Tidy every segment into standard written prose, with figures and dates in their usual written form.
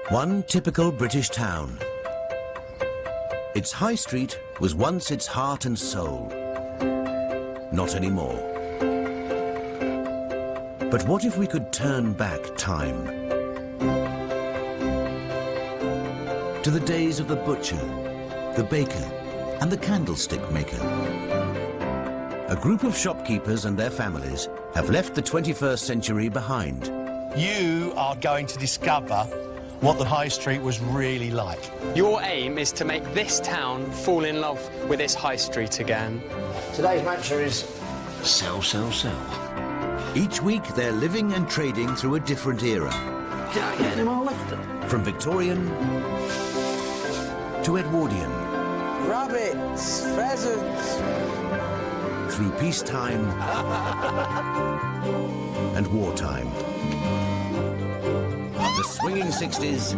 One typical British town. Its high street was once its heart and soul. Not anymore. But what if we could turn back time? To the days of the butcher, the baker, and the candlestick maker. A group of shopkeepers and their families have left the 21st century behind. You are going to discover what the high street was really like. Your aim is to make this town fall in love with its high street again. Today's mantra is sell, sell, sell. Each week they're living and trading through a different era. Can I get any more left? From Victorian to Edwardian. Rabbits, pheasants. Through peacetime and wartime. The swinging 60s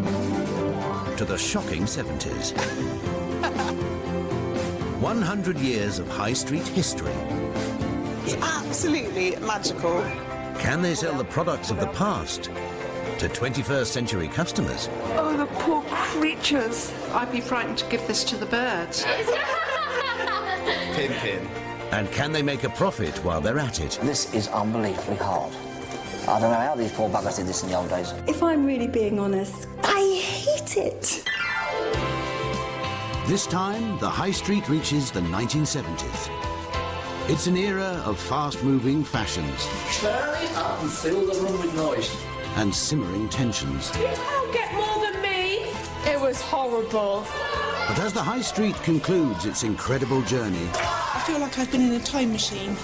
to the shocking 70s. 100 years of high street history. It's absolutely magical. Can they sell the products of the past to 21st century customers? Oh, the poor creatures. I'd be frightened to give this to the birds. Pin, pin. And can they make a profit while they're at it? This is unbelievably hard. I don't know how these poor buggers did this in the old days. If I'm really being honest, I hate it. This time, the high street reaches the 1970s. It's an era of fast-moving fashions. Turn it up and fill the room with noise. And simmering tensions. You can't get more than me. It was horrible. But as the high street concludes its incredible journey, I feel like I've been in a time machine.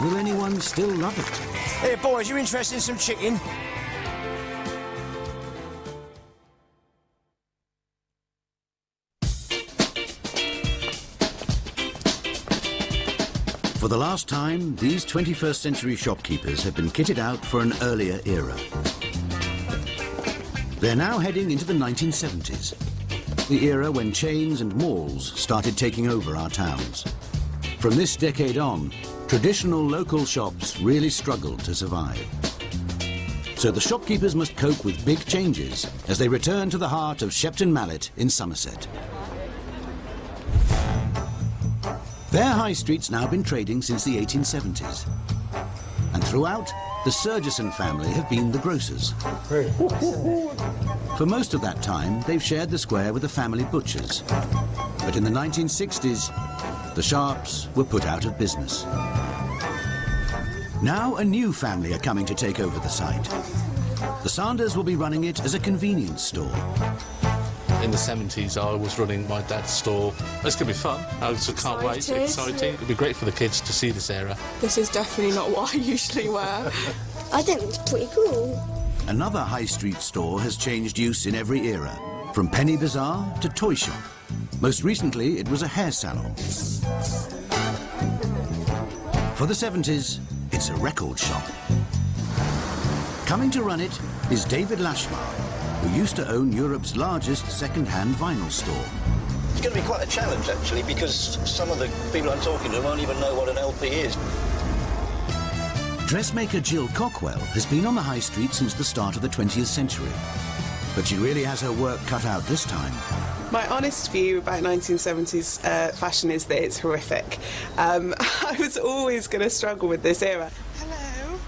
will anyone still love it? Hey, boys, you interested in some chicken? For the last time, these 21st century shopkeepers have been kitted out for an earlier era. They're now heading into the 1970s, the era when chains and malls started taking over our towns. From this decade on, traditional local shops really struggled to survive. So the shopkeepers must cope with big changes as they return to the heart of Shepton Mallet in Somerset. Their high street's now been trading since the 1870s. And throughout, the Surgeson family have been the grocers. For most of that time, they've shared the square with the family butchers. But in the 1960s, the Sharps were put out of business. Now a new family are coming to take over the site. The Sanders will be running it as a convenience store. In the 70s, I was running my dad's store. It's going to be fun. I just can't wait. Exciting. It'll be great for the kids to see this era. This is definitely not what I usually wear. I think it's pretty cool. Another high street store has changed use in every era, from penny bazaar to toy shop. Most recently, it was a hair salon. For the 70s, it's a record shop. Coming to run it is David Lashmar, who used to own Europe's largest second-hand vinyl store. It's going to be quite a challenge, actually, because some of the people I'm talking to won't even know what an LP is. Dressmaker Jill Cockwell has been on the high street since the start of the 20th century. But she really has her work cut out this time. My honest view about 1970s fashion is that it's horrific. I was always going to struggle with this era. Hello.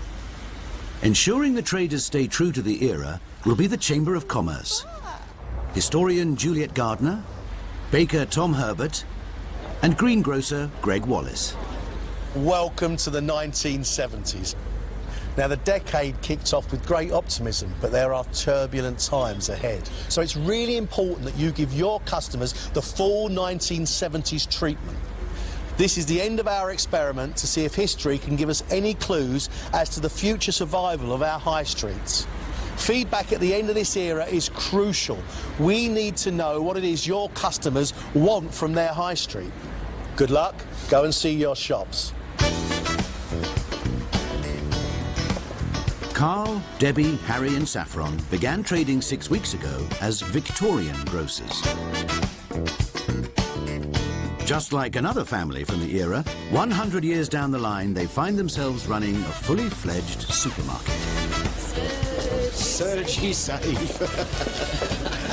Ensuring the traders stay true to the era will be the Chamber of Commerce. Historian Juliet Gardner, baker Tom Herbert, and greengrocer Greg Wallace. Welcome to the 1970s. Now, the decade kicked off with great optimism, but there are turbulent times ahead. So it's really important that you give your customers the full 1970s treatment. This is the end of our experiment to see if history can give us any clues as to the future survival of our high streets. Feedback at the end of this era is crucial. We need to know what it is your customers want from their high street. Good luck. Go and see your shops. Carl, Debbie, Harry and Saffron began trading 6 weeks ago as Victorian grocers. Just like another family from the era, 100 years down the line, they find themselves running a fully fledged supermarket. Surge you save.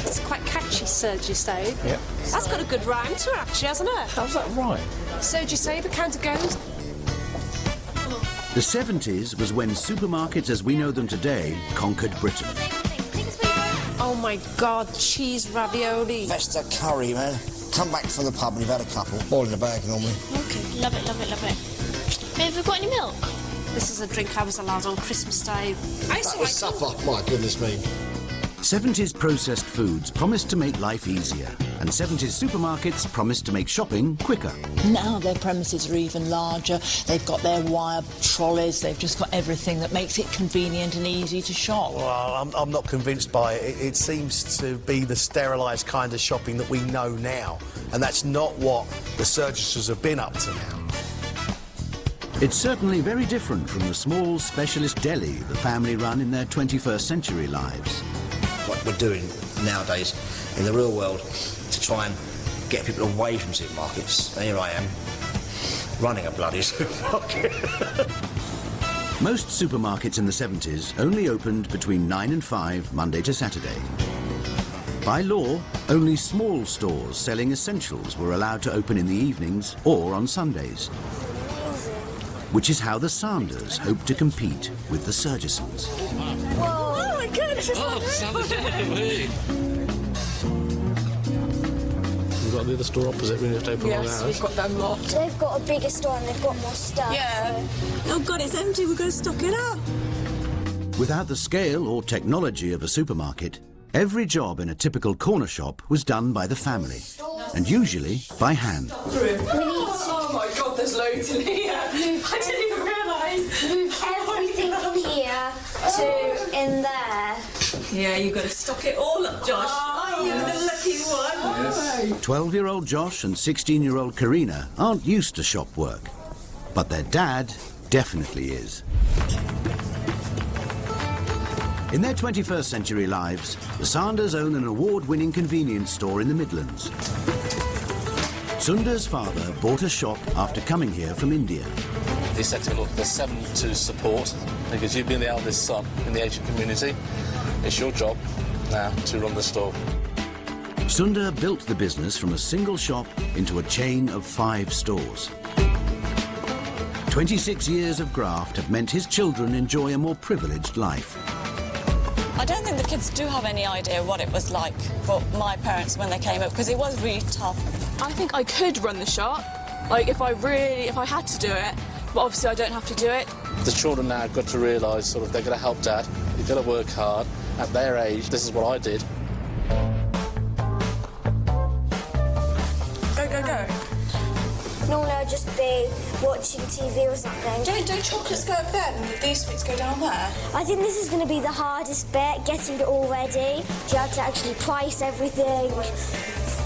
It's quite catchy, Surge You Save. Yep. That's got a good rhyme to it, actually, hasn't it? How's that right? Surge You Save, it kind of goes. The 70s was when supermarkets as we know them today conquered Britain. Oh my God, cheese ravioli. Festa curry, man. Come back from the pub and you've had a couple. All in the bag normally. Okay. Love it, love it, love it. Have we got any milk? This is a drink I was allowed on Christmas Day. That was supper. My goodness me. 70s processed foods promised to make life easier, and 70s supermarkets promised to make shopping quicker. Now their premises are even larger. They've got their wire trolleys. They've just got everything that makes it convenient and easy to shop. Well, I'm not convinced by it. It seems to be the sterilised kind of shopping that we know now, and that's not what the Surgisters have been up to now. It's certainly very different from the small specialist deli the family run in their 21st century lives. What we're doing nowadays in the real world to try and get people away from supermarkets. And here I am, running a bloody supermarket. Most supermarkets in the 70s only opened between 9 and 5 Monday to Saturday. By law, only small stores selling essentials were allowed to open in the evenings or on Sundays, which is how the Sanders hoped to compete with the Surgisons. Whoa! Oh my goodness! Oh, Sanders! We've got the other store opposite. We have to open all ours. Yes, we've got them locked. They've got a bigger store and they've got more stuff. Yeah. So. Oh God, it's empty. We're going to stock it up. Without the scale or technology of a supermarket, every job in a typical corner shop was done by the family, and usually by hand. Oh my God, there's loads in here. I didn't even realise. Move everything from here to in there. Yeah, you've got to stock it all up, Josh. Oh, you're the lucky one. 12-year-old Josh and 16-year-old Karina aren't used to shop work, but their dad definitely is. In their 21st century lives, the Sanders own an award-winning convenience store in the Midlands. Sundar's father bought a shop after coming here from India. He said to me, look, there's 7 to support, because you've been the eldest son in the Asian community. It's your job now to run the store. Sundar built the business from a single shop into a chain of 5 stores. 26 years of graft have meant his children enjoy a more privileged life. I don't think the kids do have any idea what it was like for my parents when they came up, because it was really tough. I think I could run the shop, like if I had to do it, but obviously I don't have to do it. The children now have got to realise sort of they've got to help Dad, you've got to work hard. At their age, this is what I did. Go, go, go. Normally I'd just be watching TV or something. Don't chocolates go up there and these sweets go down there? I think this is going to be the hardest bit, getting it all ready. You have to actually price everything,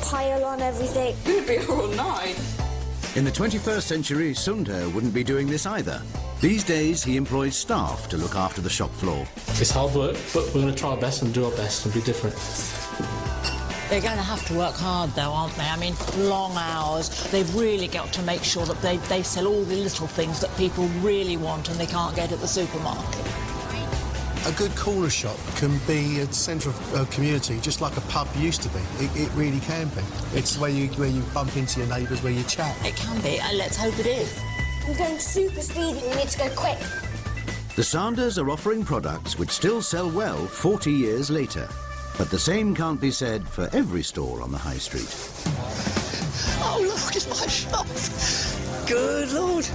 pile on everything. It's going to be here all night. In the 21st century, Sundar wouldn't be doing this either. These days, he employs staff to look after the shop floor. It's hard work, but we're going to try our best and do our best and be different. They're going to have to work hard, though, aren't they? I mean, long hours. They've really got to make sure that they sell all the little things that people really want and they can't get at the supermarket. A good corner shop can be a centre of community, just like a pub used to be. It really can be. It's where you bump into your neighbours, where you chat. It can be, and let's hope it is. I'm going super speedy, we need to go quick. The Sanders are offering products which still sell well 40 years later. But the same can't be said for every store on the high street. Oh, look, it's my shop. Good Lord.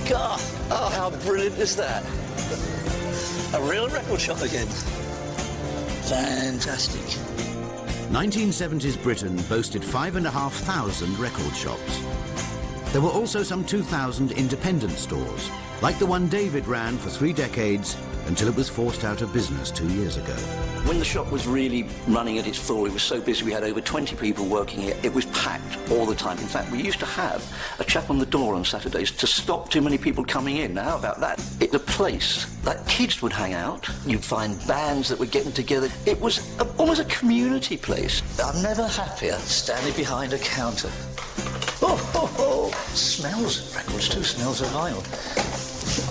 God, oh, how brilliant is that? A real record shop again. Fantastic. 1970s Britain boasted 5,500 record shops. There were also some 2,000 independent stores, like the one David ran for 3 decades until it was forced out of business 2 years ago. When the shop was really running at its full, it was so busy we had over 20 people working here. It was packed all the time. In fact, we used to have a chap on the door on Saturdays to stop too many people coming in. Now, how about that? It's a place that kids would hang out. You'd find bands that were getting together. It was almost a community place. I'm never happier standing behind a counter. Oh, oh, oh. Smells of records too, smells of vinyl.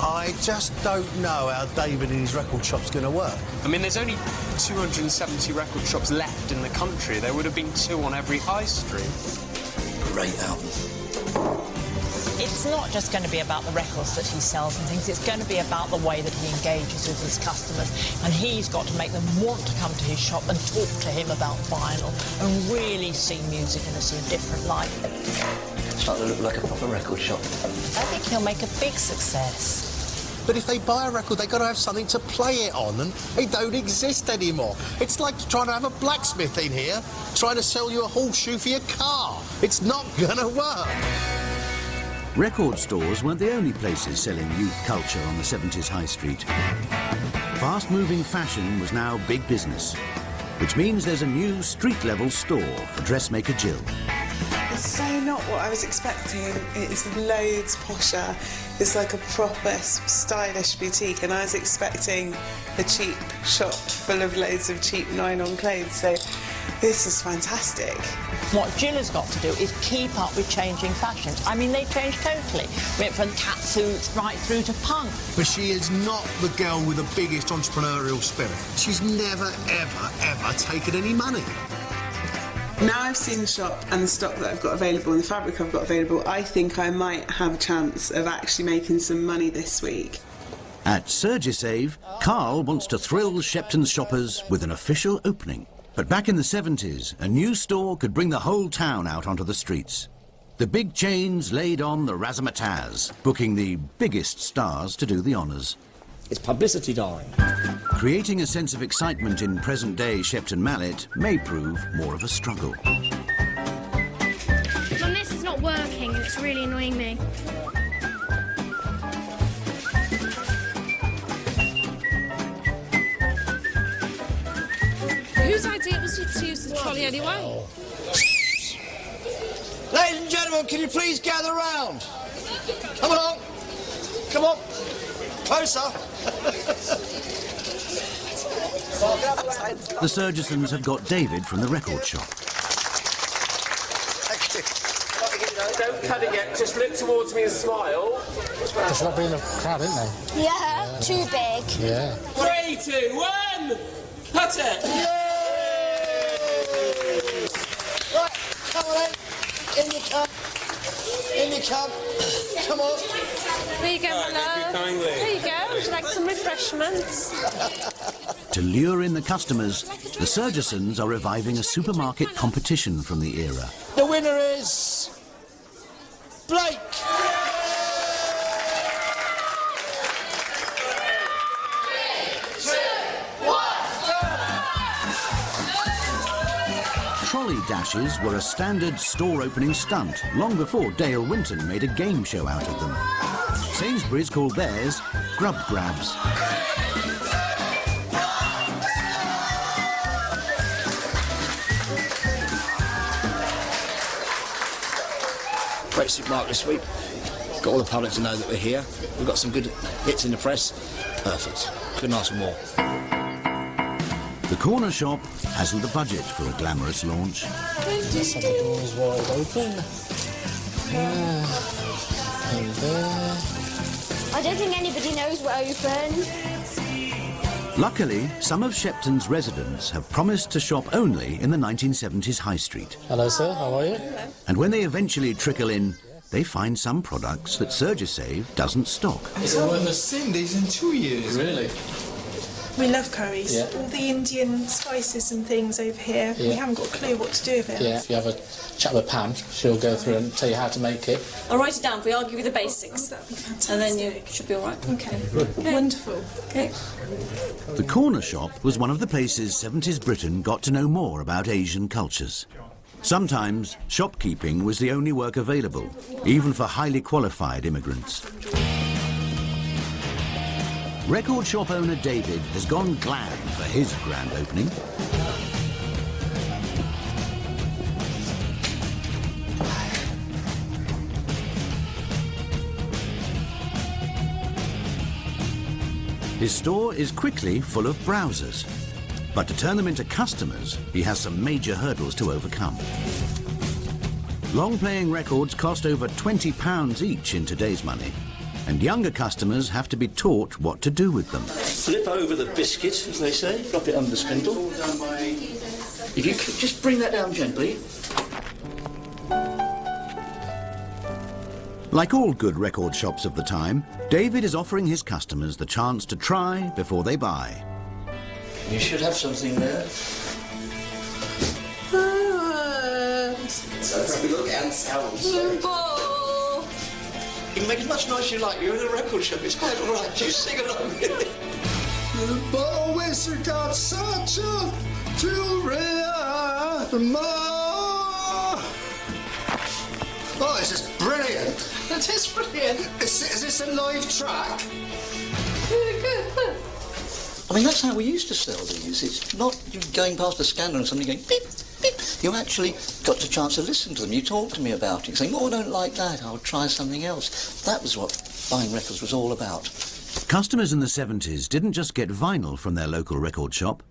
I just don't know how David and his record shop's going to work. I mean, there's only 270 record shops left in the country. There would have been 2 on every high street. Great album. It's not just going to be about the records that he sells and things, it's going to be about the way that he engages with his customers, and he's got to make them want to come to his shop and talk to him about vinyl and really see music in a different light. It's starting to look like a proper record shop. I think he'll make a big success. But if they buy a record, they've got to have something to play it on, and they don't exist anymore. It's like trying to have a blacksmith in here, trying to sell you a horseshoe for your car. It's not going to work. Record stores weren't the only places selling youth culture on the 70s high street. Fast-moving fashion was now big business, which means there's a new street-level store for dressmaker Jill. It's so not what I was expecting. It's loads posher. It's like a proper stylish boutique, and I was expecting a cheap shop full of loads of cheap nylon clothes, so this is fantastic. What Jill has got to do is keep up with changing fashions. I mean, they changed totally. Went from catsuits right through to punk. But she is not the girl with the biggest entrepreneurial spirit. She's never, ever, ever taken any money. Now I've seen the shop and the stock that I've got available and the fabric I've got available, I think I might have a chance of actually making some money this week. At Surgisave, Carl wants to thrill Shepton's shoppers with an official opening. But back in the 70s, a new store could bring the whole town out onto the streets. The big chains laid on the razzmatazz, booking the biggest stars to do the honours. It's publicity, darling. Creating a sense of excitement in present-day Shepton Mallet may prove more of a struggle. Mum, this is not working and it's really annoying me. Whose idea was it to use the trolley anyway? Ladies and gentlemen, can you please gather round? Come along. Come on. Closer. The Surgisons have got David from the record shop. Don't cut it yet, just look towards me and smile. There's not been a crowd, isn't there? Yeah, too big. Yeah. 3, 2, 1, cut it! Right, come on then. In you come. In you come. Come on. There you go, my love. There you go. Would you like some refreshments? To lure in the customers, the Surgisons are reviving a supermarket competition from the era. The winner is Blake. Trolley dashes were a standard store-opening stunt long before Dale Winton made a game show out of them. Sainsbury's called theirs Grub Grabs. Great supermarket this week. Got all the public to know that we're here. We've got some good hits in the press. Perfect. Couldn't ask for more. The corner shop hasn't the budget for a glamorous launch. Just have the doors wide open. And there. I don't think anybody knows we're open. Luckily, some of Shepton's residents have promised to shop only in the 1970s high street. Hello, sir. How are you? And when they eventually trickle in, they find some products that Surgisave doesn't stock. It's haven't seen these in 2 years. Really? We love curries. Yeah. All the Indian spices and things over here. Yeah. We haven't got a clue what to do with it. Yeah, if you have a chat with Pam, she'll go through and tell you how to make it. I'll write it down for you. I'll give you the basics. That'd be fantastic. And then you should be all right. Okay. Okay. Wonderful. Okay. The corner shop was one of the places 70s Britain got to know more about Asian cultures. Sometimes shopkeeping was the only work available, even for highly qualified immigrants. Record shop owner David has gone glam for his grand opening. His store is quickly full of browsers, but to turn them into customers, he has some major hurdles to overcome. Long-playing records cost over £20 each in today's money, and younger customers have to be taught what to do with them. Flip over the biscuit, as they say, drop it under the spindle. If you could just bring that down gently. Like all good record shops of the time, David is offering his customers the chance to try before they buy. You should have something there. So have a look and sounds. You can make as much noise as you like. You're in a record shop. It's quite all right. You sing along with it. The ball whistle got such a jewelry. Oh, it's just brilliant. It is brilliant. Is this a live track? Really good. I mean, that's how we used to sell these. It's not you going past a scanner and somebody going beep, beep. You actually got the chance to listen to them. You talked to me about it, saying, oh, I don't like that, I'll try something else. That was what buying records was all about. Customers in the 70s didn't just get vinyl from their local record shop.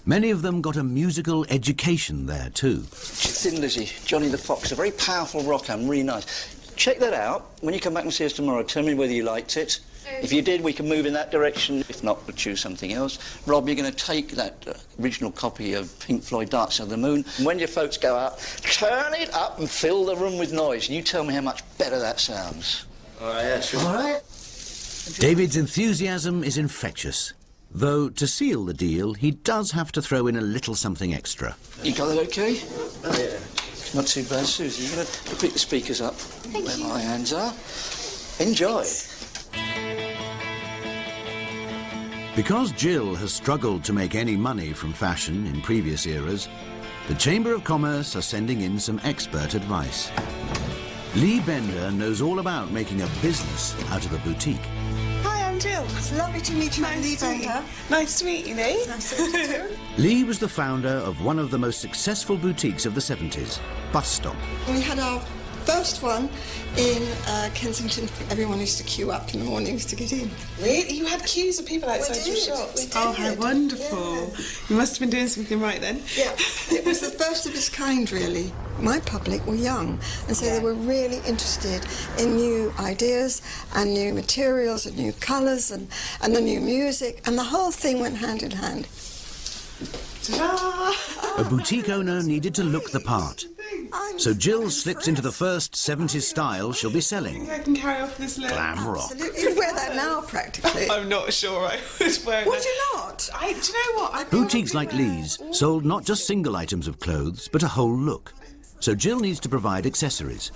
Many of them got a musical education there too. Thin Lizzy, Johnny the Fox, a very powerful rock and really nice. Check that out. When you come back and see us tomorrow, tell me whether you liked it. If you did, we can move in that direction. If not, we'll choose something else. Rob, you're going to take that original copy of Pink Floyd Dark Side of the Moon. And when your folks go out, turn it up and fill the room with noise. And you tell me how much better that sounds. All right, yeah, sure. All right. David's enthusiasm is infectious. Though, to seal the deal, he does have to throw in a little something extra. You got that okay? Oh, yeah. Not too bad, Susie. You're going to pick the speakers up where my hands are. Enjoy. Because Jill has struggled to make any money from fashion in previous eras, the Chamber of Commerce are sending in some expert advice. Lee Bender knows all about making a business out of a boutique. Hi, I'm Jill. It's lovely to meet you, Lee Bender. Nice to meet you, Lee. Nice to meet you. Lee was the founder of one of the most successful boutiques of the 70s, Bus Stop. We had our first one in Kensington. Everyone used to queue up in the mornings to get in. Really? You had queues of people outside your shops? Oh, how wonderful. Yeah. You must have been doing something right then. Yeah, it was the first of its kind, really. My public were young, and so they were really interested in new ideas and new materials and new colours and the new music, and the whole thing went hand in hand. A boutique owner needed to look the part. So Jill slips into the first 70s style she'll be selling. I can carry off this look. Glam rock. Absolutely. You'd wear that now, practically. I'm not sure I would wear Would you not? Do you know what? Boutiques like Lee's sold not just single items of clothes, but a whole look. So Jill needs to provide accessories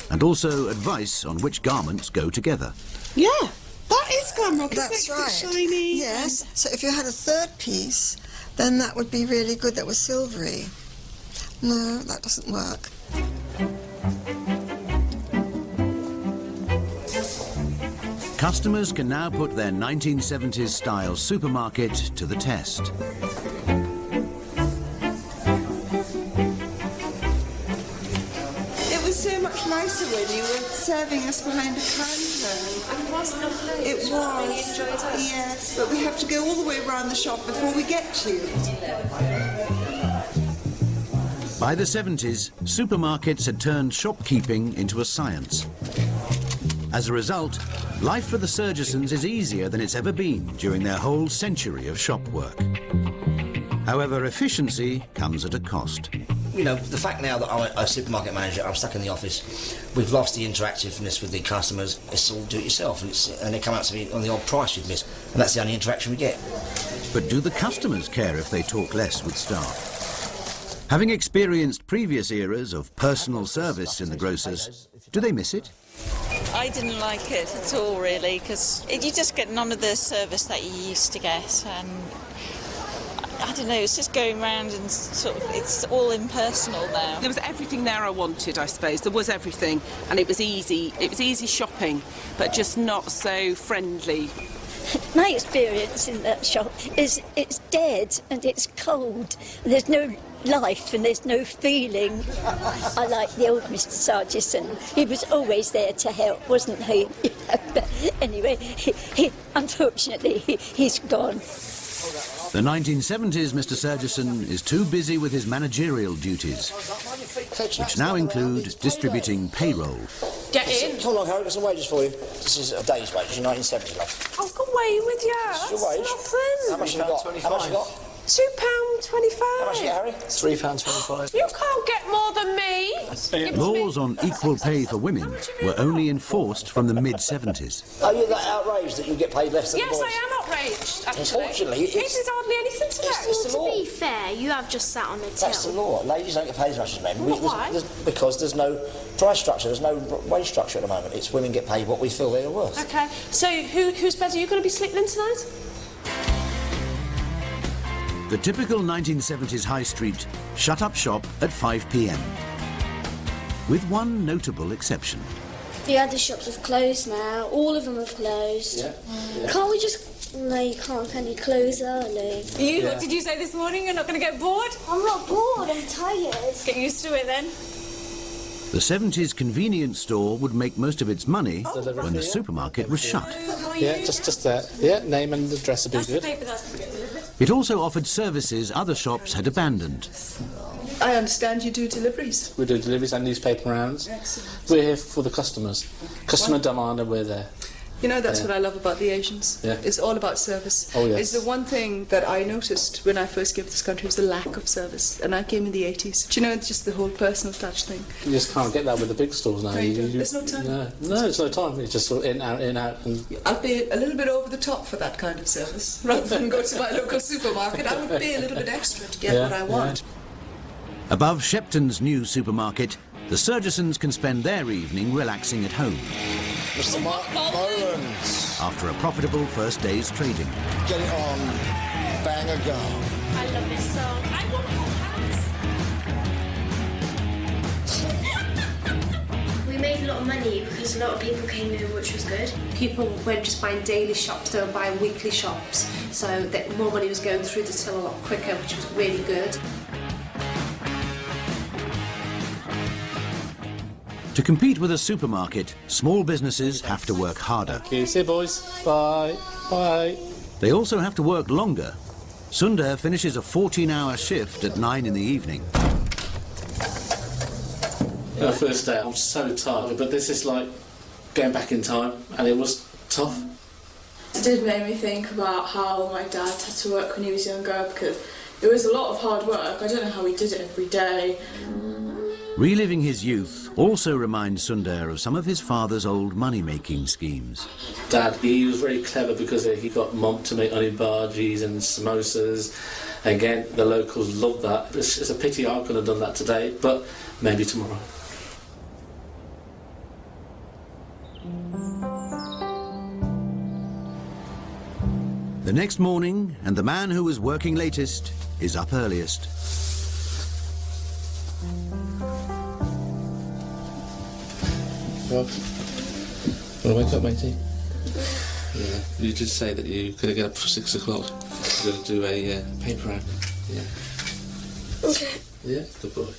and also advice on which garments go together. Yeah, that is glam rock. That's right. Shiny. Yes. So if you had a third piece, then that would be really good. That was silvery. No, that doesn't work. Customers can now put their 1970s style supermarket to the test. It was so much nicer when you were serving us behind a counter. It was lovely. It was. I really enjoyed it. Yes, but we have to go all the way around the shop before we get to you. By the 70s, supermarkets had turned shopkeeping into a science. As a result, life for the Surgisons is easier than it's ever been during their whole century of shop work. However, efficiency comes at a cost. You know, the fact now that I'm a supermarket manager, I'm stuck in the office, we've lost the interactiveness with the customers. It's all do-it-yourself, and they come out to me on the odd price you've missed, and that's the only interaction we get. But do the customers care if they talk less with staff? Having experienced previous eras of personal service in the grocers, do they miss it? I didn't like it at all, really, because you just get none of the service that you used to get, and I don't know, it's just going around and sort of, it's all impersonal now. There was everything there I wanted, I suppose. There was everything, and it was easy. It was easy shopping, but just not so friendly. My experience in that shop is it's dead and it's cold. There's no life and there's no feeling. I like the old Mr. Sargison. He was always there to help, wasn't he? But anyway, unfortunately, he's gone. The 1970s Mr. Surgeson is too busy with his managerial duties, which now include distributing payroll. Get in. Come along, Harry, got some wages for you. This is a day's wages in 1970, love. I'll go away with you. This is your wage. How much have you got? How much have you got? £2.25. How much you get, Harry? £3.25. You can't get more than me. Laws on equal pay for women were only enforced from the mid-70s. Are you that outraged that you get paid less than the boys? Yes, I am outraged, actually. Unfortunately, it is hardly anything to know. It's the law. To be fair, you have just sat on the till. That's the law. Ladies don't get paid as much as men. Why? Because there's no price structure, there's no wage structure at the moment. It's women get paid what we feel they're worth. OK, so whose bed are you going to be sleeping in tonight? The typical 1970s high street shut up shop at 5 p.m. with one notable exception. The other shops have closed now. All of them have closed. Yeah. Can't we just... No, you can't. Can you close early? What did you say this morning? You're not going to get bored? I'm not bored. I'm tired. Get used to it then. The 70s convenience store would make most of its money when the supermarket was shut. Yeah, just that. Yeah, name and address would be good. It also offered services other shops had abandoned. I understand you do deliveries. We do deliveries and newspaper rounds. Excellent. We're here for the customers. Customer demand and we're there. You know, that's what I love about the Asians. Yeah. It's all about service. Oh, yes. It's the one thing that I noticed when I first came to this country was the lack of service. And I came in the 80s. Do you know, it's just the whole personal touch thing. You just can't get that with the big stores now. There's no time. No, there's no time. It's just sort of in, out. And I'll pay a little bit over the top for that kind of service. Rather than go to my local supermarket, I would pay a little bit extra to get what I want. Above Shepton's new supermarket, the Surgesons can spend their evening relaxing at home. Mr. Mark Bolan's. After a profitable first day's trading. Get it on. Bang a gum. I love this song. I want more hats. We made a lot of money because a lot of people came in, which was good. People weren't just buying daily shops, they were buying weekly shops. So that more money was going through the till a lot quicker, which was really good. To compete with a supermarket, small businesses have to work harder. Thank you. See you, boys. Bye. Bye. They also have to work longer. Sundar finishes a 14-hour shift at 9 in the evening. The first day, I was so tired, but this is like going back in time, and it was tough. It did make me think about how my dad had to work when he was younger, because it was a lot of hard work. I don't know how he did it every day. Reliving his youth also reminds Sundar of some of his father's old money-making schemes. Dad, he was very clever because he got Mom to make honey bhajis and samosas. Again, the locals loved that. It's a pity I couldn't have done that today, but maybe tomorrow. The next morning, and the man who was working latest is up earliest. Rob, want to wake up, matey? Yeah. You did say that you could get up for 6 o'clock. You're going to do a paper round. Yeah. Okay. Yeah, good boy.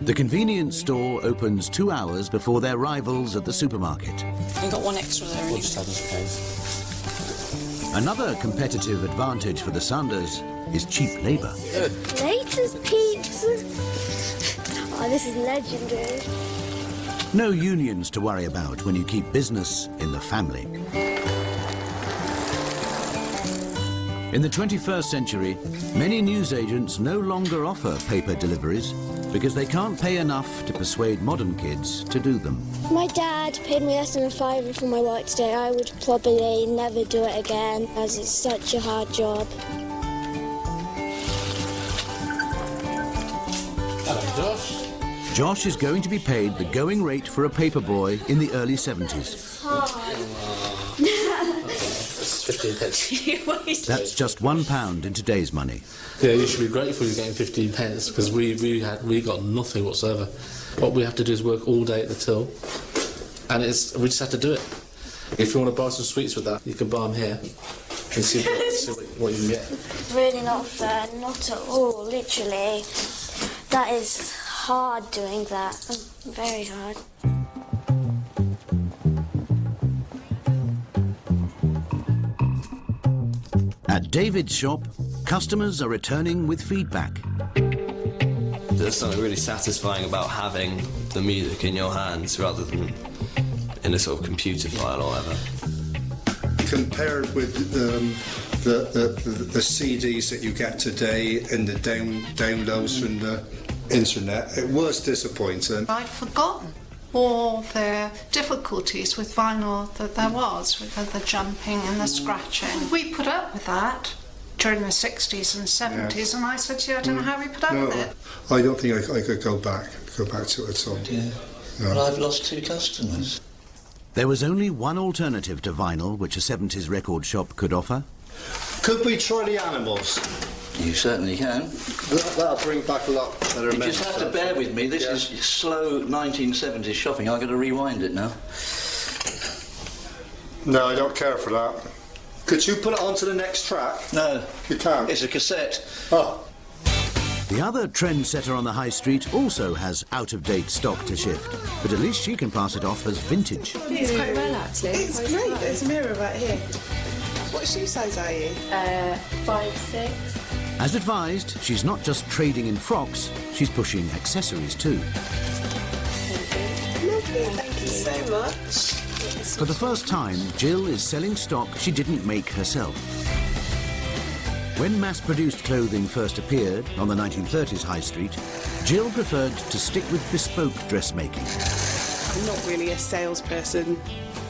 The convenience store opens 2 hours before their rivals at the supermarket. I've got one extra there. We'll just have this case. Another competitive advantage for the Sanders is cheap labour. Latest pizza. Oh, this is legendary. No unions to worry about when you keep business in the family. In the 21st century, many newsagents no longer offer paper deliveries because they can't pay enough to persuade modern kids to do them. My dad paid me less than £5 for my work today. I would probably never do it again, as it's such a hard job. Hello, Josh. Josh is going to be paid the going rate for a paperboy in the early 70s. It's 15 pence. That's just £1 in today's money. Yeah, you should be grateful you're getting 15 pence because we got nothing whatsoever. What we have to do is work all day at the till, and we just have to do it. If you want to buy some sweets with that, you can buy them here and see what you can get. Really not fair, not at all, literally. That is hard doing that, very hard. At David's shop, customers are returning with feedback. There's something really satisfying about having the music in your hands rather than in a sort of computer file or whatever. Compared with the CDs that you get today and the downloads from the internet, it was disappointing. I'd forgotten all the difficulties with vinyl that there was, with the jumping and the scratching. We put up with that during the 60s and 70s, and I said to you, I don't know how we put up with it. I don't think I could go back to it at all. Yeah. No. Well, I've lost 2 customers. There was only one alternative to vinyl which a 70s record shop could offer. Could we try the animals? You certainly can. That'll bring back a lot better You just have to bear with me. This is slow 1970s shopping. I've got to rewind it now. No, I don't care for that. Could you put it onto the next track? No. You can't? It's a cassette. Oh. The other trendsetter on the high street also has out-of-date stock to shift, but at least she can pass it off as vintage. It's quite well, actually. It's great. There's a mirror right here. What shoe size are you? 5'6". As advised, she's not just trading in frocks, she's pushing accessories too. Lovely, thank you so much. For the first time, Jill is selling stock she didn't make herself. When mass-produced clothing first appeared on the 1930s high street, Jill preferred to stick with bespoke dressmaking. I'm not really a salesperson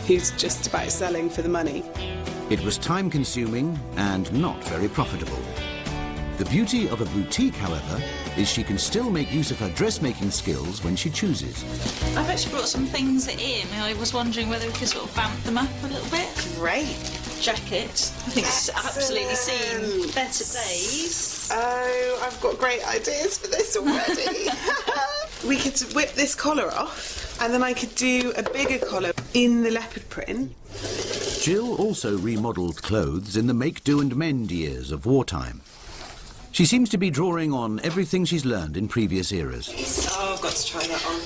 who's just about selling for the money. It was time-consuming and not very profitable. The beauty of a boutique, however, is she can still make use of her dressmaking skills when she chooses. I've actually brought some things in. I was wondering whether we could sort of vamp them up a little bit. Great. Jacket. I think it's absolutely seen better days. Oh, I've got great ideas for this already. We could whip this collar off, and then I could do a bigger collar in the leopard print. Jill also remodelled clothes in the make-do and mend years of wartime. She seems to be drawing on everything she's learned in previous eras. Oh, I've got to try that on.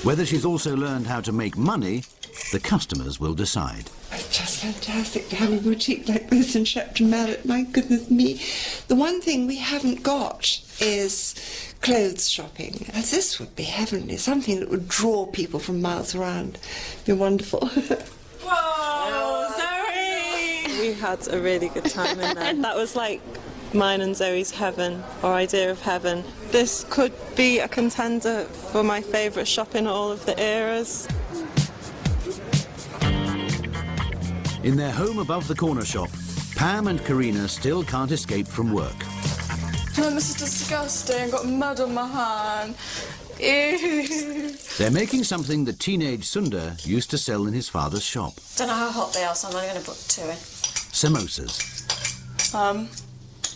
Whether she's also learned how to make money, the customers will decide. It's just fantastic to have a boutique like this in Shepton Mallet. My goodness me. The one thing we haven't got is clothes shopping. This would be heavenly, something that would draw people from miles around. It'd be wonderful. Whoa, Zoe! We had a really good time in there. That was like mine and Zoe's heaven, or idea of heaven. This could be a contender for my favourite shop in all of the eras. In their home above the corner shop, Pam and Karina still can't escape from work. Oh, this is disgusting. I've got mud on my hand. Ew. They're making something that teenage Sundar used to sell in his father's shop. Don't know how hot they are, so I'm only going to put 2 in. Samosas.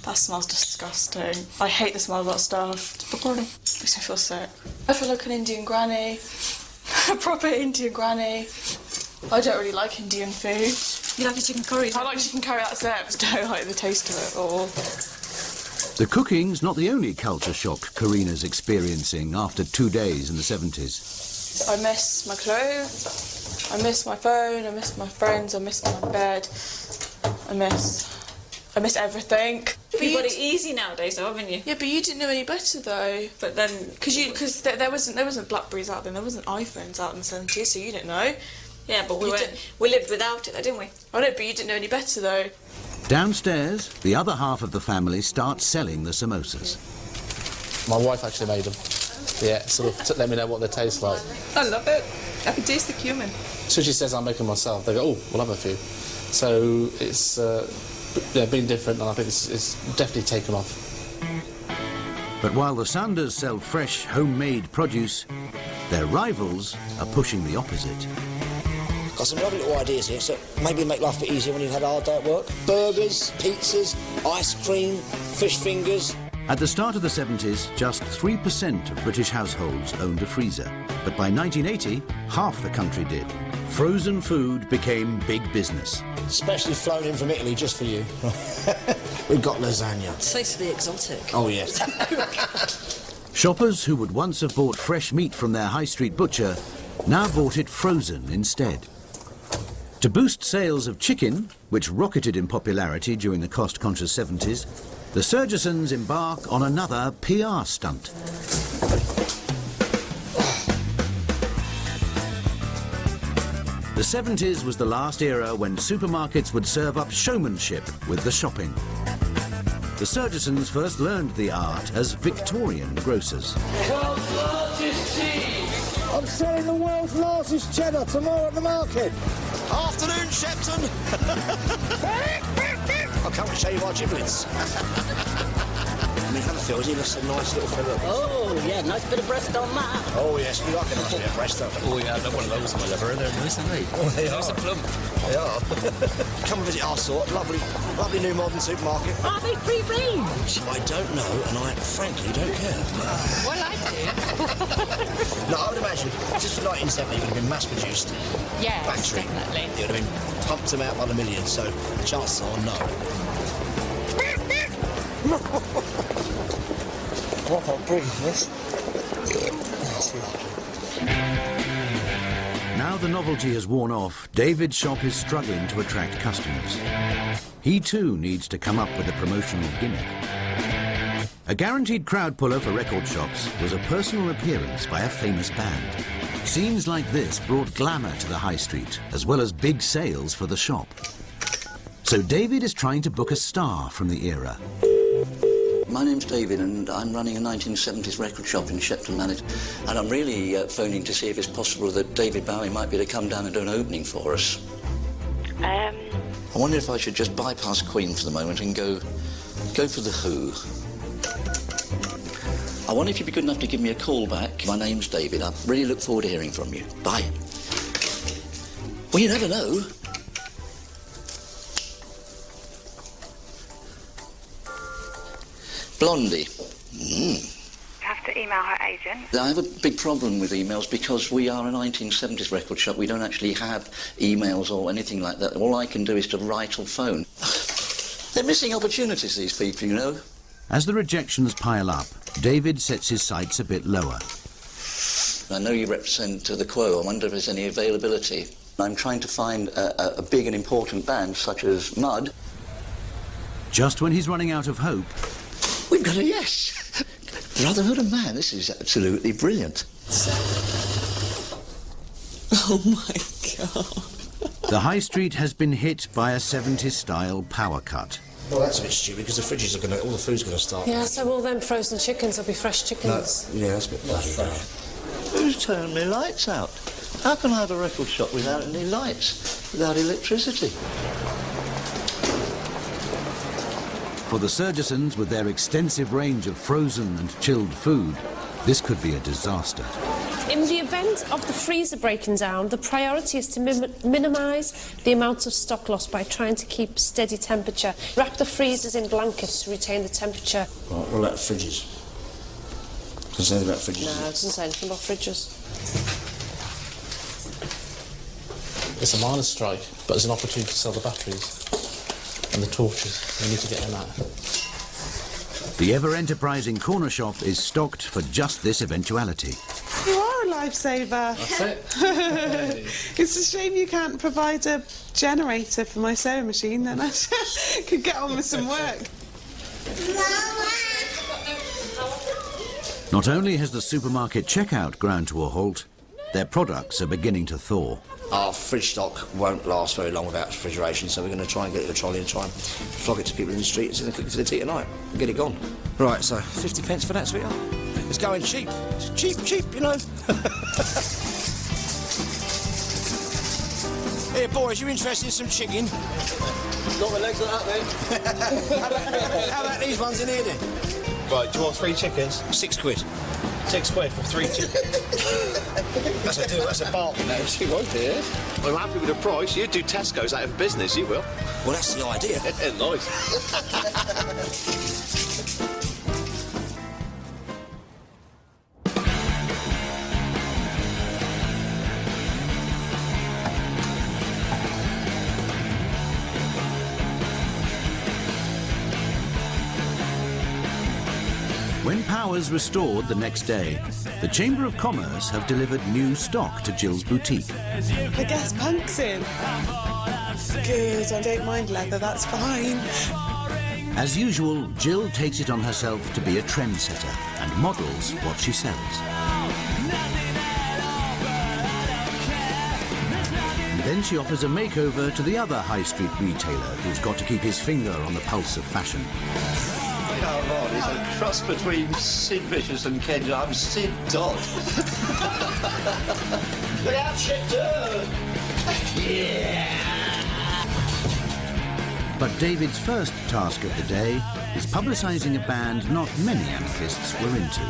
That smells disgusting. I hate the smell of that stuff. It's recording. Makes me feel sick. I feel like an Indian granny. A proper Indian granny. I don't really like Indian food. You like a chicken curry? I like chicken curry, that's it. I just don't like the taste of it at all. The cooking's not the only culture shock Karina's experiencing after 2 days in the 70s. I miss my clothes. I miss my phone. I miss my friends. I miss my bed. I miss everything. You've got it easy nowadays, though, haven't you? Yeah, but you didn't know any better, though. But then, because there wasn't Blackberries out then, there wasn't iPhones out in the 70s, so you didn't know. Yeah, but we lived without it, though, didn't we? I know, but you didn't know any better, though. Downstairs, the other half of the family starts selling the samosas. My wife actually made them. Yeah, sort of let me know what they taste like. I love it. I can taste the cumin. So she says I'm making myself. They go, oh, we'll have a few. So it's been different, and I think it's definitely taken off. But while the Sanders sell fresh, homemade produce, their rivals are pushing the opposite. Got some lovely little ideas here, so maybe make life a bit easier when you've had a hard day at work. Burgers, pizzas, ice cream, fish fingers. At the start of the 70s, just 3% of British households owned a freezer. But by 1980, half the country did. Frozen food became big business. Especially flown in from Italy just for you. We've got lasagna. Tastefully exotic. Oh, yes. Shoppers who would once have bought fresh meat from their high street butcher now bought it frozen instead. To boost sales of chicken, which rocketed in popularity during the cost-conscious 70s, the Surgesons embark on another PR stunt. The 70s was the last era when supermarkets would serve up showmanship with the shopping. The Surgesons first learned the art as Victorian grocers. World's largest cheese! I'm selling the world's largest cheddar tomorrow at the market. Afternoon, Shepton. I'll come and show you our giblets. I mean, how the feels he looks a nice little fella. Oh, yeah, nice bit of breast on that. Oh, yes, we like a nice bit of breast, don't we? Oh, yeah, I've got one of those, my lover. They're nice, aren't they? Oh, they are. Nice and plump. They are. Come and visit our sort. Lovely new modern supermarket. Are they free range? I don't know, and I frankly don't care. Well, I do. No, I would imagine, just for 1970, it would have been mass-produced. Yes, factory. definitely. It would have been pumped them out by the millions, so the chances are no. What I'll bring this. Now the novelty has worn off, David's shop is struggling to attract customers. He too needs to come up with a promotional gimmick. A guaranteed crowd puller for record shops was a personal appearance by a famous band. Scenes like this brought glamour to the high street, as well as big sales for the shop. So David is trying to book a star from the era. My name's David and I'm running a 1970s record shop in Shepton Mallet, and I'm really phoning to see if it's possible that David Bowie might be able to come down and do an opening for us. I wonder if I should just bypass Queen for the moment and go for The Who. I wonder if you'd be good enough to give me a call back. My name's David. I really look forward to hearing from you. Bye. Well, you never know. Blondie. You have to email her agent. I have a big problem with emails because we are a 1970s record shop. We don't actually have emails or anything like that. All I can do is to write or phone. They're missing opportunities, these people, you know. As the rejections pile up, David sets his sights a bit lower. I know you represent the Quo. I wonder if there's any availability. I'm trying to find a big and important band such as Mud. Just when he's running out of hope... We've got a yes! Brotherhood of Man, this is absolutely brilliant. Oh my God. The high street has been hit by a 70s-style power cut. Well, that's a bit stupid because the fridges are all the food's going to start. Yeah, so all them frozen chickens will be fresh chickens. No, yeah, that's a bit bloody. Who's turned my lights out? How can I have a record shop without any lights, without electricity? For the Surgesons, with their extensive range of frozen and chilled food, this could be a disaster. In the event of the freezer breaking down, the priority is to minimise the amount of stock loss by trying to keep steady temperature. Wrap the freezers in blankets to retain the temperature. Right, what about fridges? Does it say anything about fridges? No, it doesn't say anything about fridges. It's a miners' strike, but there's an opportunity to sell the batteries and the torches. We need to get them out. The ever-enterprising corner shop is stocked for just this eventuality. You are a lifesaver. That's it. It's a shame you can't provide a generator for my sewing machine, then I could get on with some work. Not only has the supermarket checkout ground to a halt, their products are beginning to thaw. Our fridge stock won't last very long without refrigeration, so we're going to try and get it to a trolley and try and flog it to people in the streets and cook it for the tea tonight and get it gone. Right, so 50 pence for that, sweetheart. It's going cheap. It's cheap, you know. Here, boys, you interested in some chicken? Not my legs like that, mate. How about these ones in here, then? Right, do you want 3 chickens? £6. 6 quid for 3 chickens. That's a deal, that's a bargain, that is. You won't, dear. I'm happy with the price. You do Tesco's out of business, you will. Well, that's the idea. Nice. When power's restored the next day, the Chamber of Commerce have delivered new stock to Jill's boutique. I guess Punk's in. Good, I don't mind leather, that's fine. As usual, Jill takes it on herself to be a trendsetter and models what she sells. And then she offers a makeover to the other high street retailer who's got to keep his finger on the pulse of fashion. Come on, it's a cross between Sid Vicious and Ken. I'm Sid Dodd. Look out, shit, yeah! But David's first task of the day is publicising a band not many anarchists were into.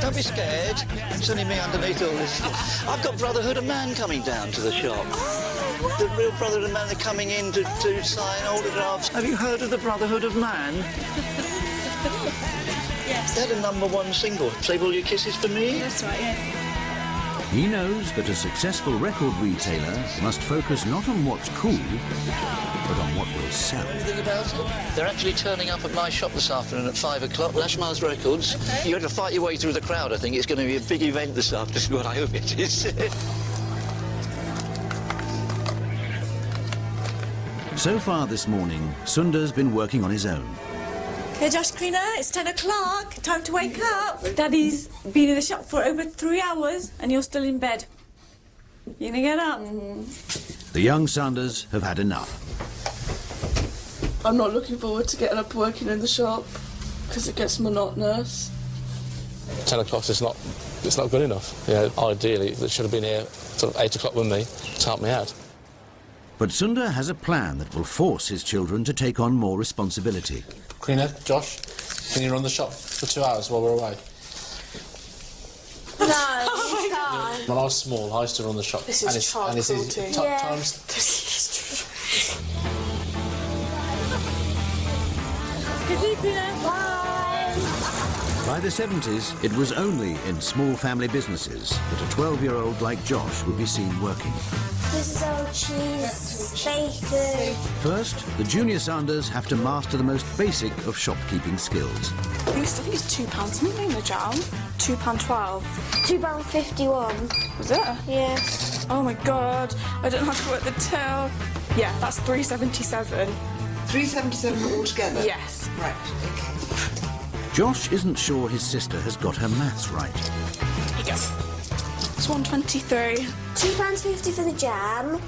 Don't be scared. It's only me underneath all this. I've got Brotherhood of Man coming down to the shop. The real Brotherhood of Man, they're coming in to sign autographs. Have you heard of the Brotherhood of Man? Yes. They're the #1 single. Save all your kisses for me. That's right, yeah. He knows that a successful record retailer must focus not on what's cool, but on what will sell. Anything about it? They're actually turning up at my shop this afternoon at 5 o'clock. Lashmar's Records. Okay. You have to fight your way through the crowd, I think. It's going to be a big event this afternoon. I hope it is. So far this morning, Sundar's been working on his own. Hey Josh Krina, it's 10 o'clock. Time to wake up. Daddy's been in the shop for over 3 hours and you're still in bed. You gonna get up? The young Sanders have had enough. I'm not looking forward to getting up working in the shop because it gets monotonous. 10 o'clock is not good enough. Ideally, they should have been here sort of 8 o'clock with me to help me out. But Sundar has a plan that will force his children to take on more responsibility. Krina, Josh, can you run the shop for 2 hours while we're away? No, you can't. When I was small, I used to run the shop. This is child cruelty. Yeah. By the 70s, it was only in small family businesses that a 12-year-old like Josh would be seen working. This is all cheese, bacon. First, the junior Sanders have to master the most basic of shopkeeping skills. I think it's £2, something in the jam. £2.12. £2.51. Was it? Yes. Oh my god, I don't have to work the till. Yeah, that's £3.77. £3.77 altogether? Yes. Right, okay. Josh isn't sure his sister has got her maths right. Yes. It's £1.23. £2.50 for the jam,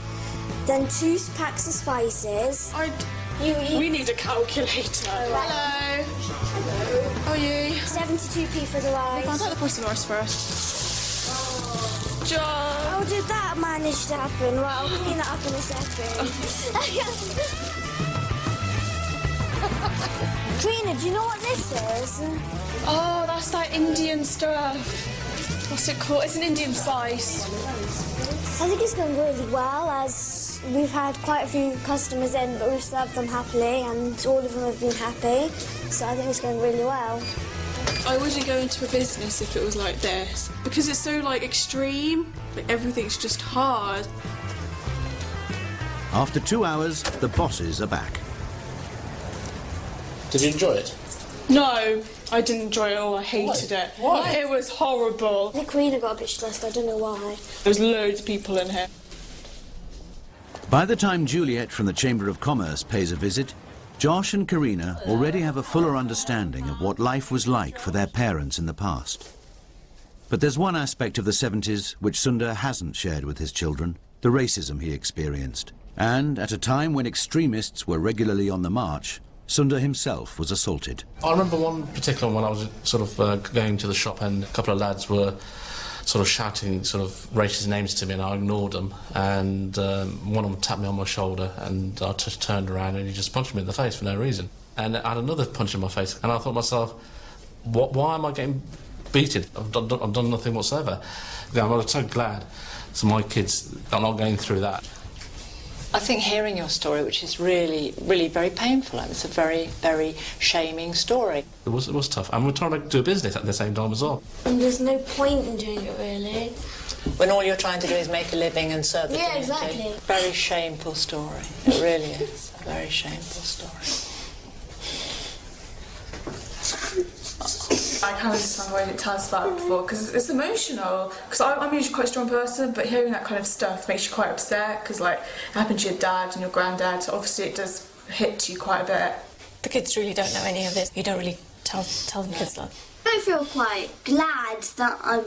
then 2 packs of spices. We need a calculator. Hello. How are you? 72p for the rice. Find out the price of rice first. John. How did that manage to happen? Well, I'll clean that up in a second. Karina, do you know what this is? Oh, that's that Indian stuff. What's it called? It's an Indian spice. I think it's going really well, as we've had quite a few customers in, but we've served them happily, and all of them have been happy. So I think it's going really well. I wouldn't go into a business if it was like this, because it's so like extreme. Like everything's just hard. After 2 hours, the bosses are back. Did you enjoy it? No, I didn't enjoy it all. I hated it. Why? It was horrible. I think Karina got a bit stressed, I don't know why. There was loads of people in here. By the time Juliet from the Chamber of Commerce pays a visit, Josh and Karina already have a fuller understanding of what life was like for their parents in the past. But there's one aspect of the 70s which Sundar hasn't shared with his children, the racism he experienced. And at a time when extremists were regularly on the march, Sundar himself was assaulted. I remember one particular when I was sort of going to the shop and a couple of lads were sort of shouting sort of racist names to me and I ignored them, and one of them tapped me on my shoulder and I just turned around and he just punched me in the face for no reason. And I had another punch in my face and I thought to myself, why am I getting beaten? I've done nothing whatsoever. I'm so glad so my kids are not going through that. I think hearing your story, which is really, really very painful, and it's a very, very shaming story. It was tough, and we're trying to do a business at the same time as well. And there's no point in doing it, really. When all you're trying to do is make a living and serve the community. Exactly. Very shameful story. It really is a very shameful story. I kind of understand why I didn't tell us about it before, because it's emotional. Because I'm usually quite a strong person, but hearing that kind of stuff makes you quite upset, because like it happened to your dad and your granddad, so obviously it does hit you quite a bit. The kids really don't know any of this. You don't really tell them kids that. I feel quite glad that I'm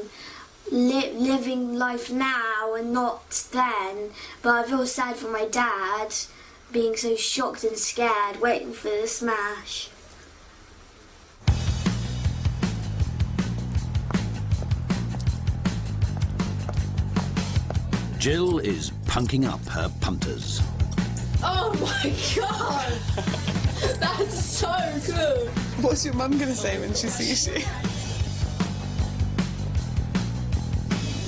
living life now and not then, but I feel sad for my dad being so shocked and scared waiting for the smash. Jill is punking up her punters. Oh my god! That's so good! What's your mum going to say when she sees you?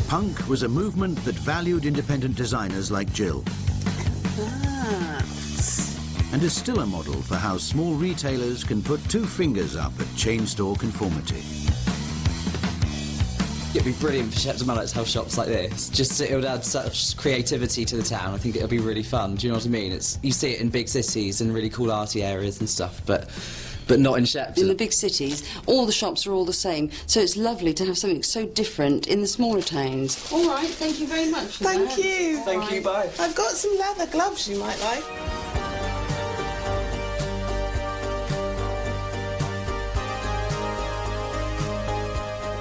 Punk was a movement that valued independent designers like Jill. And is still a model for how small retailers can put two fingers up at chain store conformity. It'd be brilliant for Shepton to have shops like this. Just it would add such creativity to the town. I think it would be really fun. Do you know what I mean? You see it in big cities and really cool arty areas and stuff, but not in Shepton. In the big cities, all the shops are all the same, so it's lovely to have something so different in the smaller towns. All right, thank you very much for that. Thank you. Thank you, bye. I've got some leather gloves you might like.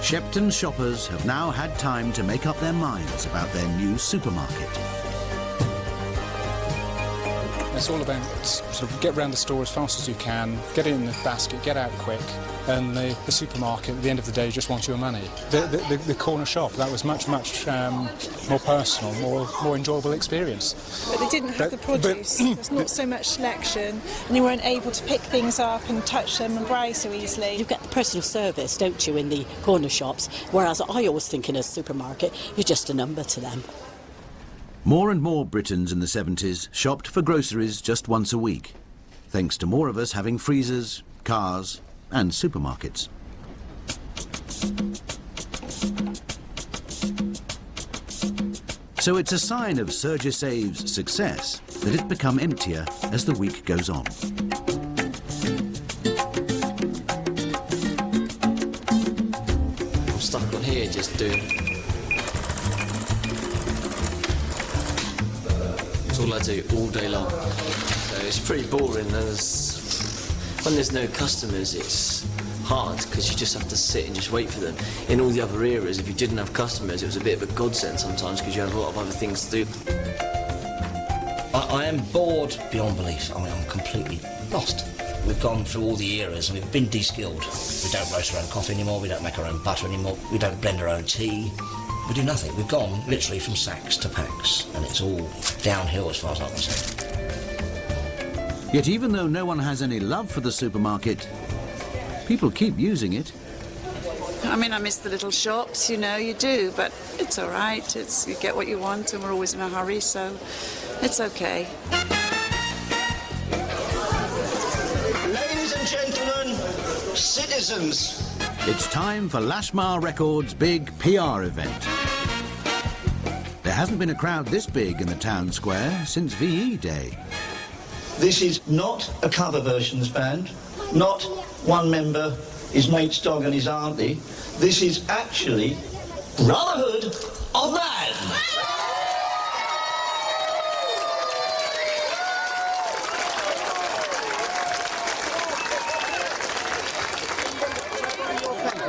Shepton shoppers have now had time to make up their minds about their new supermarket. It's all about sort of get round the store as fast as you can, get it in the basket, get out quick, and the supermarket, at the end of the day, just wants your money. The corner shop, that was much more personal, more enjoyable experience. But they didn't have the produce. There's not so much selection, and you weren't able to pick things up and touch them and browse so easily. You get the personal service, don't you, in the corner shops, whereas I always think in a supermarket, you're just a number to them. More and more Britons in the 70s shopped for groceries just once a week, thanks to more of us having freezers, cars and supermarkets. So it's a sign of Surger Save's success that it's become emptier as the week goes on. I'm stuck on here just doing... That's all I do all day long. So it's pretty boring. When there's no customers, it's hard because you just have to sit and just wait for them. In all the other eras, if you didn't have customers, it was a bit of a godsend sometimes because you had a lot of other things to do. I am bored beyond belief. I mean, I'm completely lost. We've gone through all the eras and we've been de-skilled. We don't roast our own coffee anymore, we don't make our own butter anymore, we don't blend our own tea. We do nothing. We've gone literally from sacks to packs, and it's all downhill as far as I'm concerned. Yet even though no one has any love for the supermarket, people keep using it. I mean, I miss the little shops, you know, you do, but it's all right. You get what you want, and we're always in a hurry, so it's okay. Ladies and gentlemen, citizens. It's time for Lashmar Records' big PR event. There hasn't been a crowd this big in the town square since VE Day. This is not a cover versions band, not one member, his mate's dog and his auntie. This is actually Brotherhood of Man.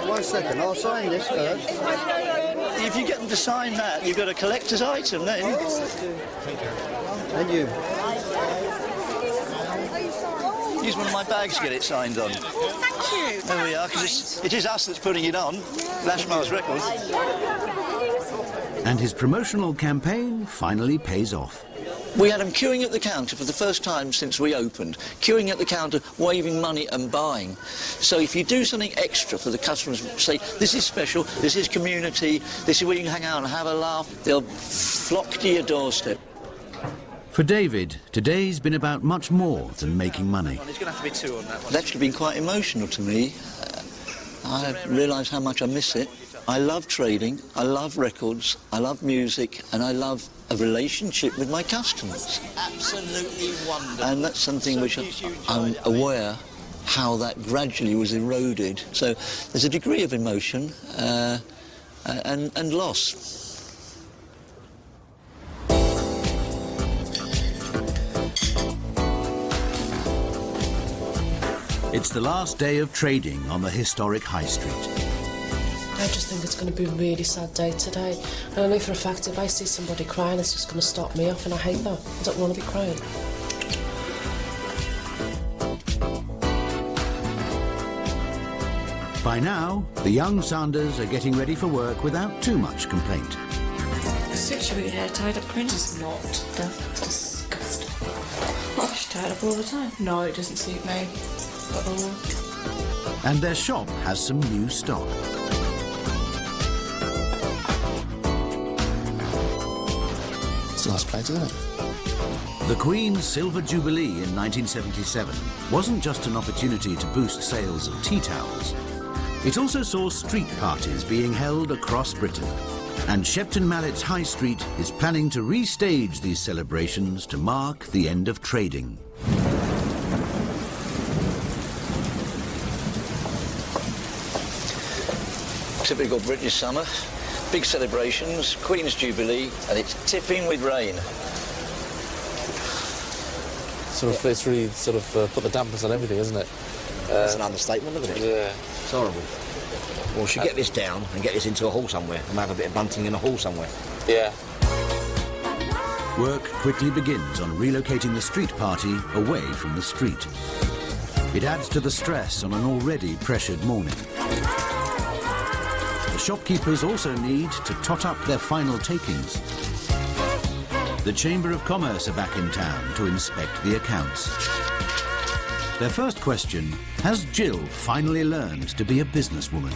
One second, I'll sign this first. If you get them to sign that, you've got a collector's item then. And you. Use one of my bags to get it signed on. Thank you. There we are, because it is us that's putting it on, Lashmar's Records. And his promotional campaign finally pays off. We had them queuing at the counter for the first time since we opened, queuing at the counter, waving money and buying. So if you do something extra for the customers, say, this is special, this is community, this is where you can hang out and have a laugh, they'll flock to your doorstep. For David, today's been about much more than making money. There's going to have to be two on that one. It's actually been quite emotional to me. I realise how much I miss it. I love trading, I love records, I love music, and I love a relationship with my customers. Absolutely wonderful. And that's something which I'm aware how that gradually was eroded. So there's a degree of emotion and loss. It's the last day of trading on the historic High Street. I just think it's going to be a really sad day today. And I know for a fact if I see somebody crying, it's just going to stop me off, and I hate that. I don't want to be crying. By now, the young Sanders are getting ready for work without too much complaint. Suits you with your hair tied up, Prince. It's not. That's disgusting. Oh, she's tied up all the time. No, it doesn't suit me. And their shop has some new stock. It's a nice place, isn't it? The Queen's Silver Jubilee in 1977 wasn't just an opportunity to boost sales of tea towels. It also saw street parties being held across Britain. And Shepton Mallet's High Street is planning to restage these celebrations to mark the end of trading. Typical British summer, big celebrations, Queen's Jubilee, and it's tipping with rain. It's really sort of put the dampers on everything, isn't it? That's an understatement, isn't it? Yeah. It's horrible. Well, we should get this down and get this into a hall somewhere and have a bit of bunting in a hall somewhere. Yeah. Work quickly begins on relocating the street party away from the street. It adds to the stress on an already pressured morning. The shopkeepers also need to tot up their final takings. The Chamber of Commerce are back in town to inspect the accounts. Their first question, has Jill finally learned to be a businesswoman?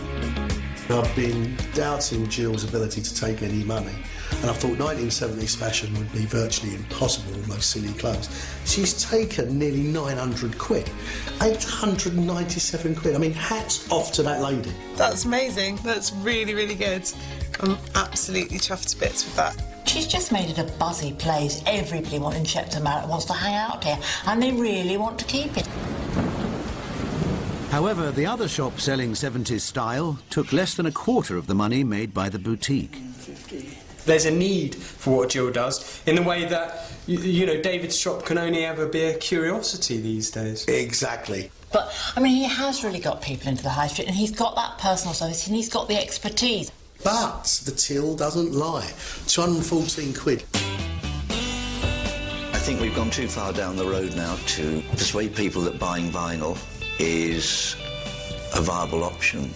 I've been doubting Jill's ability to take any money, and I thought 1970s fashion would be virtually impossible with those silly clothes. She's taken nearly 900 quid, 897 quid. I mean, hats off to that lady. That's amazing. That's really, really good. I'm absolutely chuffed to bits with that. She's just made it a buzzy place. Everybody in Shepton Mallet wants to hang out here, and they really want to keep it. However, the other shop selling 70s style took less than a quarter of the money made by the boutique. There's a need for what Jill does, in the way that, you know, David's shop can only ever be a curiosity these days. Exactly. But, I mean, he has really got people into the high street, and he's got that personal service, and he's got the expertise. But the till doesn't lie. 214 quid. I think we've gone too far down the road now to persuade people that buying vinyl is a viable option.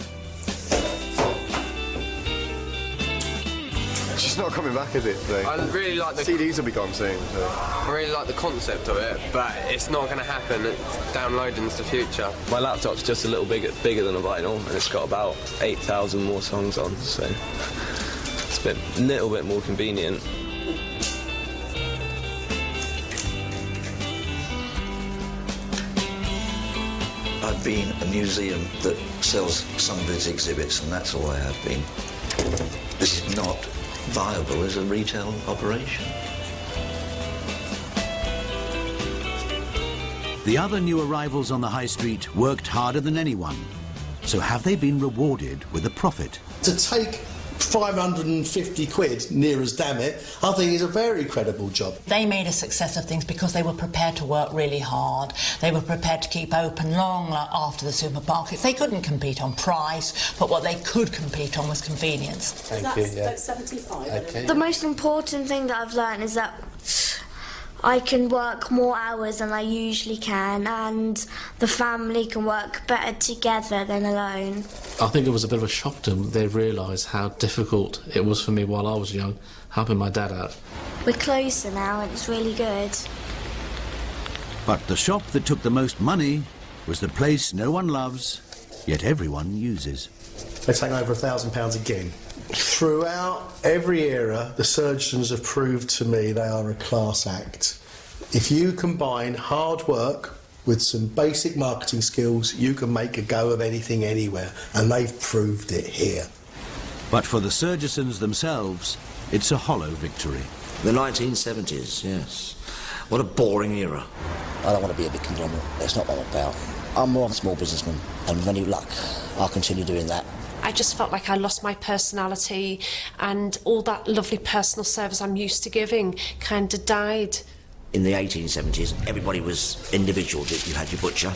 It's just not coming back, is it? I really like the CDs will be gone soon. So. I really like the concept of it, but it's not going to happen. Downloading's the future. My laptop's just a little bigger than a vinyl, and it's got about 8,000 more songs on, so it's a little bit more convenient. I've been a museum that sells some of its exhibits, and that's all I have been. This is not viable as a retail operation. The other new arrivals on the high street worked harder than anyone. So have they been rewarded with a profit? To take 550 quid, near as damn it, I think is a very credible job. They made a success of things because they were prepared to work really hard. They were prepared to keep open long after the supermarkets. They couldn't compete on price, but what they could compete on was convenience. Thank you, yeah. That's 75. Okay. The most important thing that I've learned is that I can work more hours than I usually can, and the family can work better together than alone. I think it was a bit of a shock to them. They realised how difficult it was for me while I was young, helping my dad out. We're closer now, and it's really good. But the shop that took the most money was the place no one loves, yet everyone uses. They take over £1,000 again. Throughout every era, the surgeons have proved to me they are a class act. If you combine hard work with some basic marketing skills, you can make a go of anything anywhere, and they've proved it here. But for the Surgisons themselves, it's a hollow victory. The 1970s, yes. What a boring era. I don't want to be a big conglomerate. That's not what I'm about. I'm more of a small businessman, and with any luck, I'll continue doing that. I just felt like I lost my personality, and all that lovely personal service I'm used to giving kind of died. In the 1870s, everybody was individual. You had your butcher,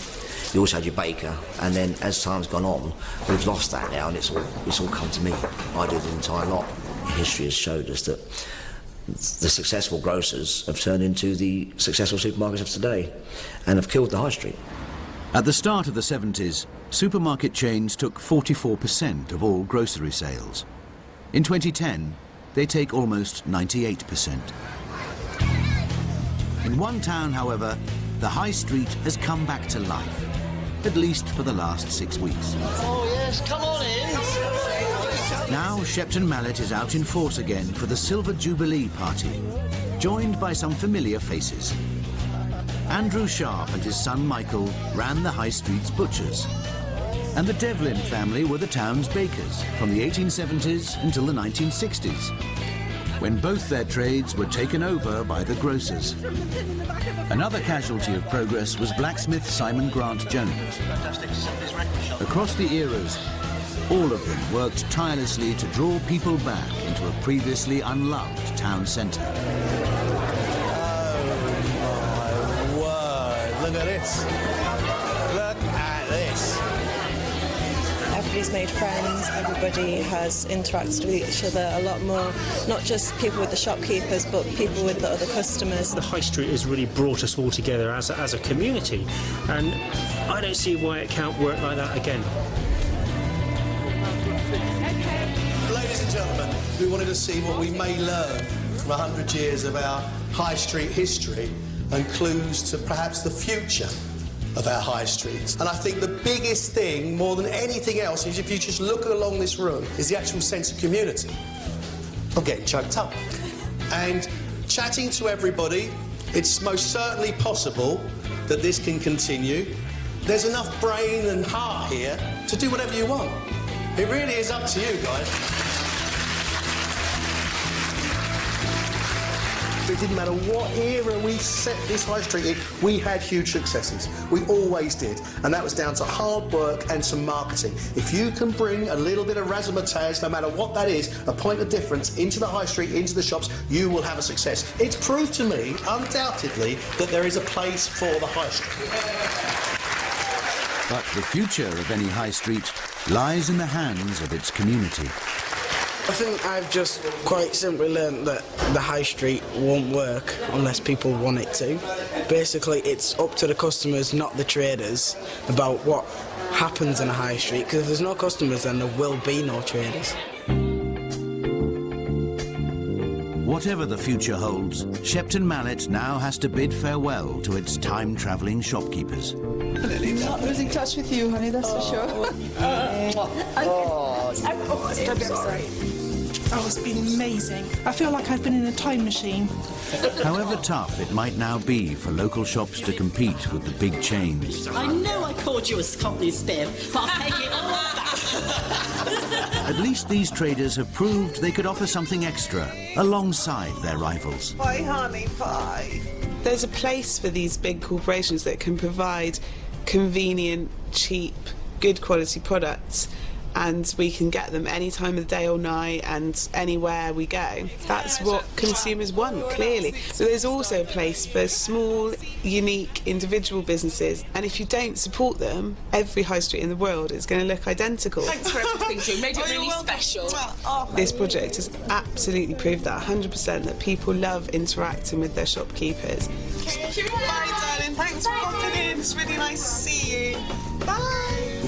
you also had your baker, and then as time's gone on, we've lost that now, and it's all come to me. I do the entire lot. History has showed us that the successful grocers have turned into the successful supermarkets of today, and have killed the high street. At the start of the 70s, supermarket chains took 44% of all grocery sales. In 2010, they take almost 98%. In one town, however, the high street has come back to life, at least for the last 6 weeks. Oh yes, come on in. Now Shepton Mallet is out in force again for the Silver Jubilee party, joined by some familiar faces. Andrew Sharp and his son Michael ran the High Street's butchers, and the Devlin family were the town's bakers from the 1870s until the 1960s, when both their trades were taken over by the grocers. Another casualty of progress was blacksmith Simon Grant Jones. Across the eras, all of them worked tirelessly to draw people back into a previously unloved town centre. Look at this. Look at this. Everybody's made friends, everybody has interacted with each other a lot more, not just people with the shopkeepers, but people with the other customers. The High Street has really brought us all together as a community, and I don't see why it can't work like that again. Ladies and gentlemen, we wanted to see what we may learn from 100 years of our High Street history and clues to perhaps the future of our high streets. And I think the biggest thing, more than anything else, is if you just look along this room, is the actual sense of community. I'm getting choked up. And chatting to everybody, it's most certainly possible that this can continue. There's enough brain and heart here to do whatever you want. It really is up to you, guys. It didn't matter what era we set this high street in, we had huge successes. We always did. And that was down to hard work and some marketing. If you can bring a little bit of razzmatazz, no matter what that is, a point of difference into the high street, into the shops, you will have a success. It's proved to me, undoubtedly, that there is a place for the high street. But the future of any high street lies in the hands of its community. I think I've just quite simply learned that the high street won't work unless people want it to. Basically, it's up to the customers, not the traders, about what happens in a high street, because if there's no customers, then there will be no traders. Whatever the future holds, Shepton Mallet now has to bid farewell to its time-travelling shopkeepers. Not losing touch with you, honey, that's for sure. Don't be sorry. Oh, it's been amazing. I feel like I've been in a time machine. However tough it might now be for local shops to compete with the big chains. I know I called you a Scotland spiff, but I'll take it all back. At least these traders have proved they could offer something extra alongside their rivals. Bye, honey, bye. There's a place for these big corporations that can provide convenient, cheap, good quality products, and we can get them any time of the day or night and anywhere we go. That's what consumers want, clearly. So there's also a place for small, unique, individual businesses, and if you don't support them, every high street in the world is going to look identical. Thanks for everything, you made it really special. This project has absolutely proved that 100% that people love interacting with their shopkeepers. Bye, darling. Thanks for popping in. It's really nice to see you. Bye.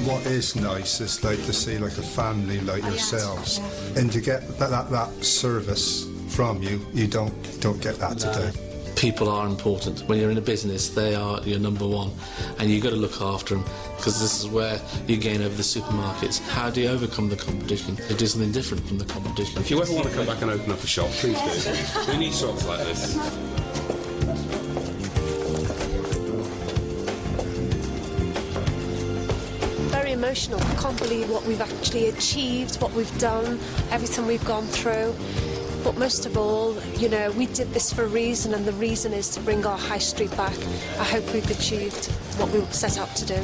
What is nice is like to see like a family like yourselves, and to get that service from you, you don't get that today. People are important. When you're in a business, they are your number one, and you've got to look after them, because this is where you gain over the supermarkets. How do you overcome the competition? You do something different from the competition. If you ever want to come back and open up a shop, please do. We need shops like this. Very emotional. I can't believe what we've actually achieved, what we've done, everything we've gone through. But most of all, you know, we did this for a reason, and the reason is to bring our high street back. I hope we've achieved what we set out to do.